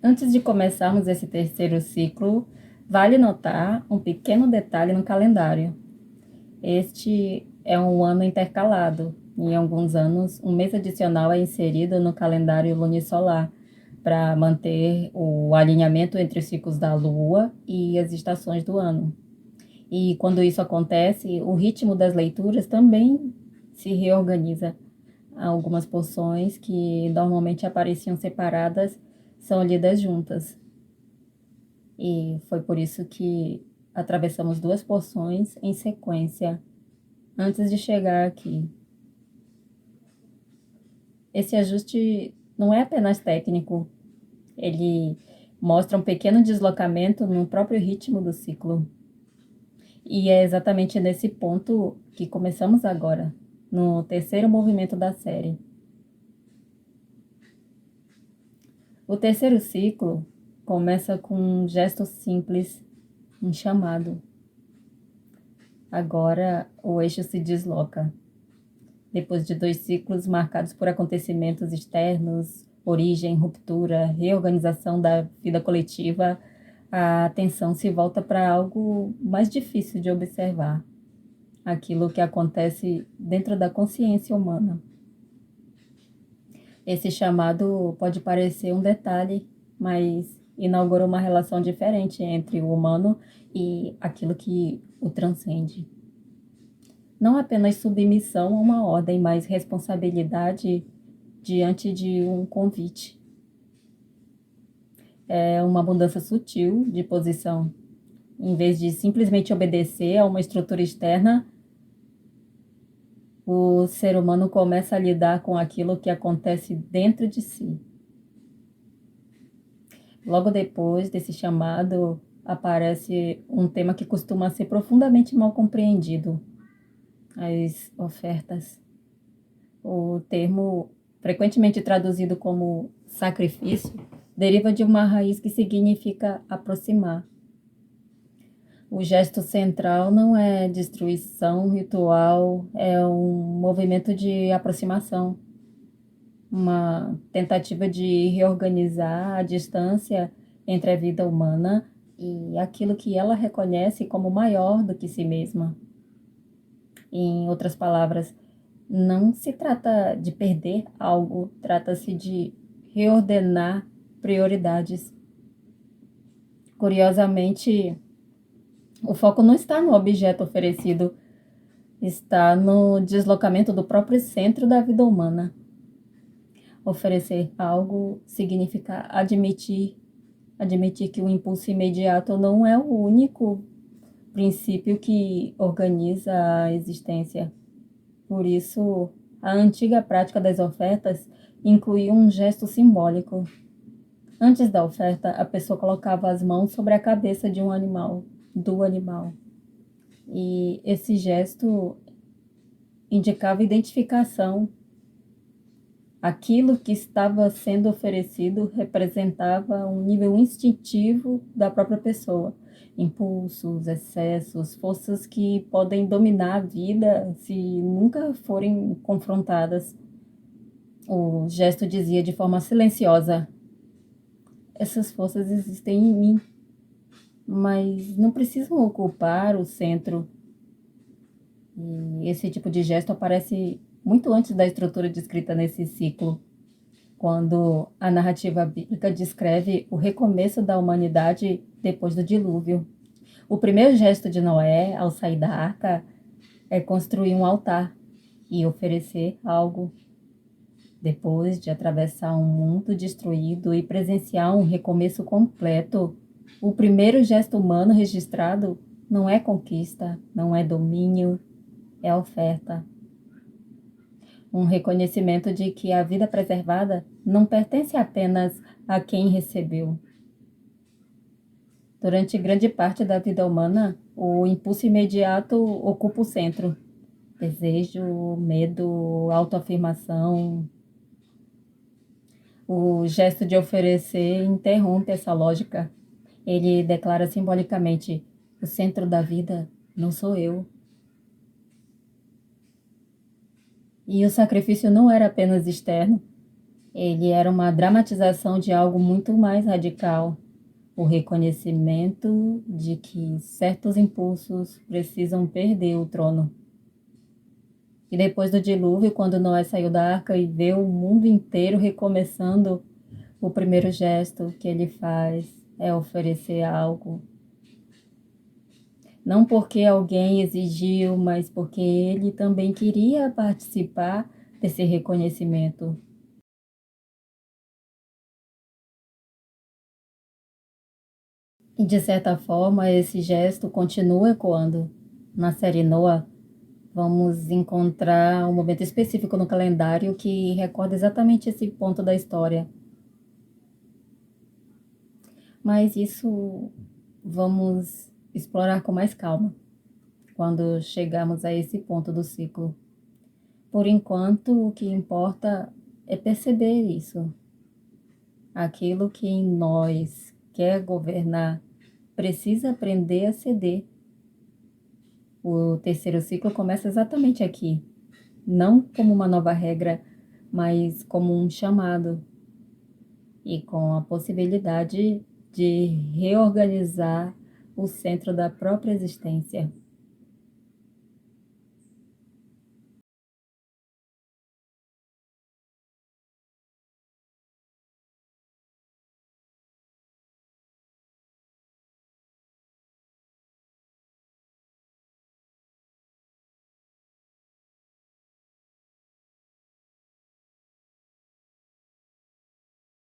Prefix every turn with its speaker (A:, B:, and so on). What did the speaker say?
A: Antes de começarmos esse terceiro ciclo, vale notar um pequeno detalhe no calendário. Este é um ano intercalado. Em alguns anos, um mês adicional é inserido no calendário lunisolar para manter o alinhamento entre os ciclos da Lua e as estações do ano. E quando isso acontece, o ritmo das leituras também se reorganiza. Algumas porções que normalmente apareciam separadas são lidas juntas. E foi por isso que atravessamos duas porções em sequência antes de chegar aqui. Esse ajuste não é apenas técnico, ele mostra um pequeno deslocamento no próprio ritmo do ciclo. E é exatamente nesse ponto que começamos agora, no terceiro movimento da série. O terceiro ciclo começa com um gesto simples, um chamado. Agora o eixo se desloca. Depois de 2 ciclos marcados por acontecimentos externos, origem, ruptura, reorganização da vida coletiva, a atenção se volta para algo mais difícil de observar, aquilo que acontece dentro da consciência humana. Esse chamado pode parecer um detalhe, mas inaugura uma relação diferente entre o humano e aquilo que o transcende. Não apenas submissão a uma ordem, mas responsabilidade diante de um convite. É uma mudança sutil de posição. Em vez de simplesmente obedecer a uma estrutura externa, o ser humano começa a lidar com aquilo que acontece dentro de si. Logo depois desse chamado, aparece um tema que costuma ser profundamente mal compreendido: as ofertas. O termo, frequentemente traduzido como sacrifício, deriva de uma raiz que significa aproximar. O gesto central não é destruição ritual, é um movimento de aproximação, uma tentativa de reorganizar a distância entre a vida humana e aquilo que ela reconhece como maior do que si mesma. Em outras palavras, não se trata de perder algo, trata-se de reordenar prioridades. Curiosamente, o foco não está no objeto oferecido, está no deslocamento do próprio centro da vida humana. Oferecer algo significa admitir que o impulso imediato não é o único princípio que organiza a existência. Por isso, a antiga prática das ofertas incluía um gesto simbólico. Antes da oferta, a pessoa colocava as mãos sobre a cabeça de um animal, do animal. E esse gesto indicava identificação. Aquilo que estava sendo oferecido representava um nível instintivo da própria pessoa. Impulsos, excessos, forças que podem dominar a vida se nunca forem confrontadas. O gesto dizia de forma silenciosa: essas forças existem em mim, mas não precisam ocupar o centro. E esse tipo de gesto aparece muito antes da estrutura descrita nesse ciclo, quando a narrativa bíblica descreve o recomeço da humanidade depois do dilúvio. O primeiro gesto de Noé, ao sair da arca, é construir um altar e oferecer algo. Depois de atravessar um mundo destruído e presenciar um recomeço completo, o primeiro gesto humano registrado não é conquista, não é domínio, é oferta. Um reconhecimento de que a vida preservada não pertence apenas a quem recebeu. Durante grande parte da vida humana, o impulso imediato ocupa o centro. Desejo, medo, autoafirmação. O gesto de oferecer interrompe essa lógica. Ele declara simbolicamente: o centro da vida não sou eu. E o sacrifício não era apenas externo, Ele era uma dramatização de algo muito mais radical, o reconhecimento de que certos impulsos precisam perder o trono. E depois do dilúvio, quando Noé saiu da arca e vê o mundo inteiro recomeçando, o primeiro gesto que ele faz é oferecer algo. Não porque alguém exigiu, mas porque ele também queria participar desse reconhecimento. E de certa forma, esse gesto continua ecoando. Na série Noah, vamos encontrar um momento específico no calendário que recorda exatamente esse ponto da história. Mas isso vamos explorar com mais calma quando chegarmos a esse ponto do ciclo. Por enquanto, o que importa é perceber isso. Aquilo que em nós quer governar precisa aprender a ceder. O terceiro ciclo começa exatamente aqui, não como uma nova regra, mas como um chamado e com a possibilidade de reorganizar o centro da própria existência.